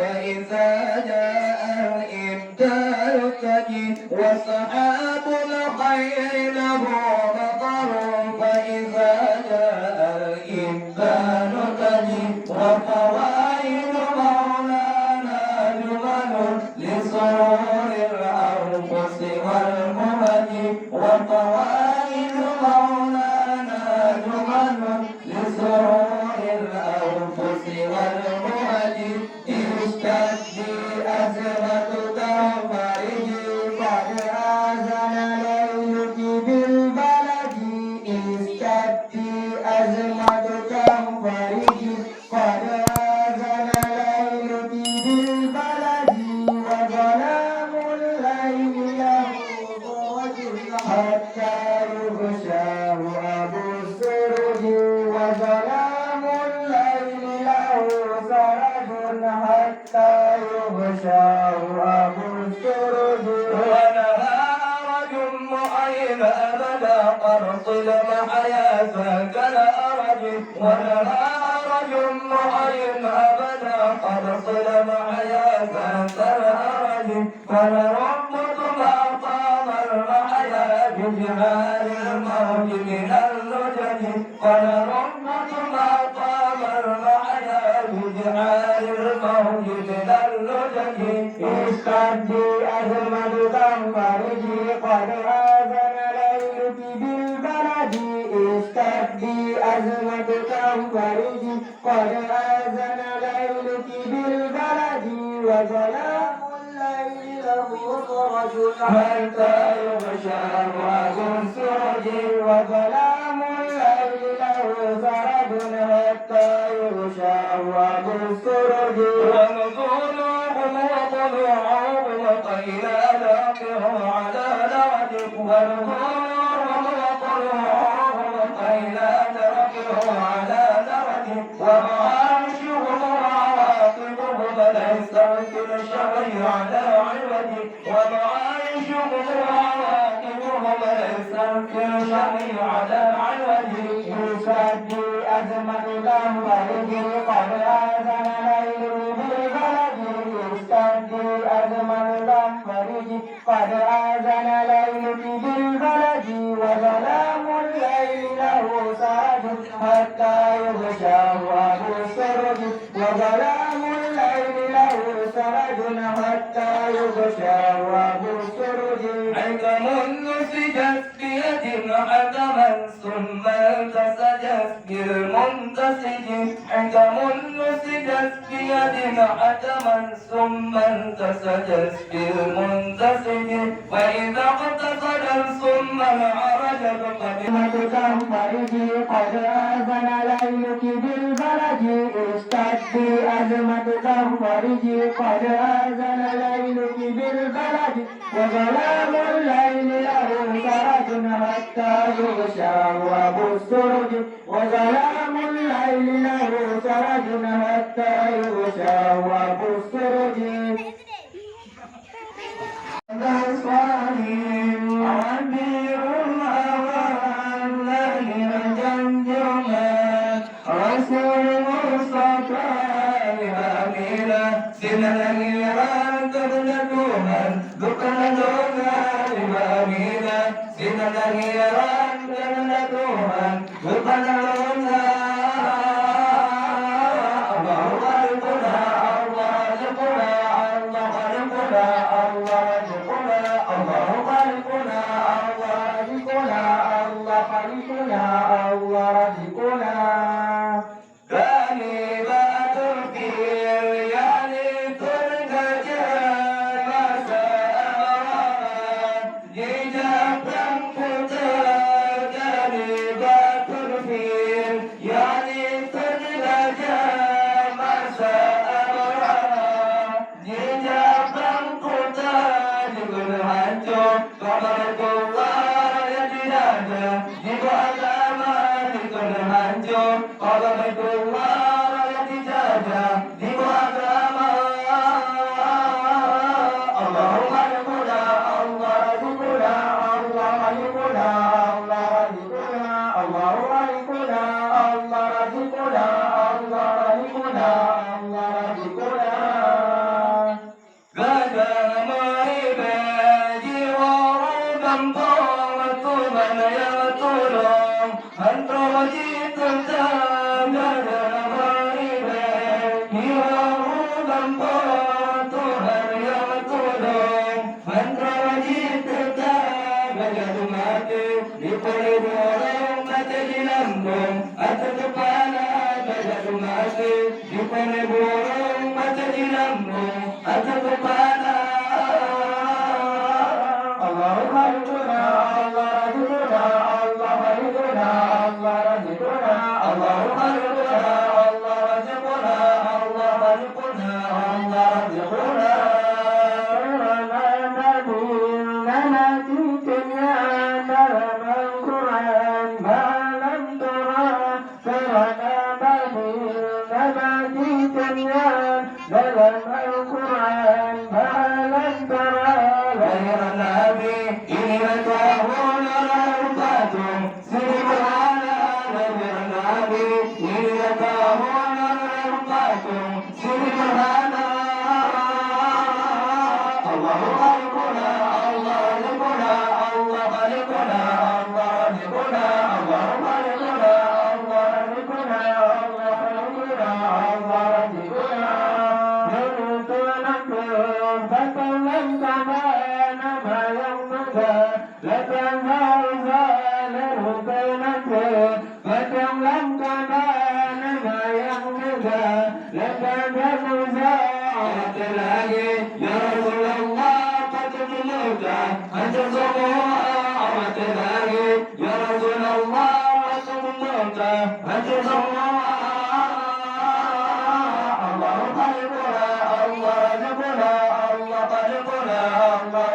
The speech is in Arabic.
فإذا جاء الإبدال تجد وصحاب الخير له مطر فإذا جاء الإبدال تجد وفوائد مولانا جمل لسرور الأنفس والمهج وفوائد مولانا جمل لسرور الأنفس والمهج اشتدي أزمة تنفرج قد آذن ليلك بالبلد اشتدي أزمة تنفرج قد آذن ليلك بالبلد وظلام الليل له برج حتى يغشاه أبو السرج وظلام الليل له سرج حتى يغشاه أبو السرج ونهار جمعين أبدا قرص المحيا سكن أرج ونهار جمعين أبدا قرص المحيا سكن أرج فلربط ما قام المحيا بجهال الموج من اللجج فلربط ما قام المحيا بجهال الموج من اللجج اشتدي أزمة تنفرجي قد آذن ليلك بالبلد اشتدي أزمة تنفرجي قد آذن ليلك بالبلد وظلام الليل له فرج حتى يغشاه أبو السرج وظلام الليل له سرج حتى يغشاه أبو السرج ونزولهم وطلوعهم وقيل لاقه على لعد ونزولهم وطلوعهم وقيل لاقه على لعد ومعاشهم وعواقبهم ليس كالشمع على عوج ومعاشهم وعواقبهم ليس كالشمع على عوج يشتدي أزمة تنفرج قد آذن ليل بالبلد يشتدي أزمة تنفرج قد آذن ليل بالبلد وظلام الليل له سرج حتى يغشاه أبو السرج وظلام الليل له سرج حتى يغشاه أبو السرج حكم نسجت بيد حكما ثم التسجت بالمنتسج حكم نسجت بيد حكما ثم التسجت بالمنتسج فإذا اقتصد ثم العرج بقدمة تنفرج قد آذن ليلك بالبلد اشتدي أزمة تنفرج قد آذن ليلك بالبلد وظلام الليل له سرج حتى يغشاه أبو السرج وظلام الليل له سرج حتى يغشاه أبو السرج عبير الأوان ليل جمجما رسول مصطفى لأمينة سنة الإيران تبلغها ذكرتها لأمينة سنة الإيران تبلغها ذكرتها الله خلقنا الله رزقنا الله خلقنا الله رزقنا الله خلقنا الله رزقنا الله خلقنا الله رزقنا كلمات الخير يعني ترك ما سأرى جيجا كلمات الخير وجئت تامنا غائبا يوما قلت هل يقتلون من وجئت تامنا ماتي لقلب رحمة جنبهم أتتقانا بجد ماتي لقلب رحمة جنبهم أتتقانا الله خلقنا الله رزقنا الله خلقنا الله رزقنا الله خلقنا الله رزقنا الله خلقنا الله رزقنا غير النبي إنتهون رغبتهم سبحانا غير النبي إنتهون رغبتهم سبحانا الله خلقنا الله رزقنا الله خلقنا الله رزقنا الله خلقنا الله رزقنا الله خلقنا الله رزقنا فكلم كما نما يومك لتنهى له بينك فكلم كما نما يومك لتنهى تلاقي يا رسول الله قد الموت أنت صبوها وتلاقي يا رسول الله قد الموت أنت صبوها الله خلقنا الله رزقنا الله خلقنا الله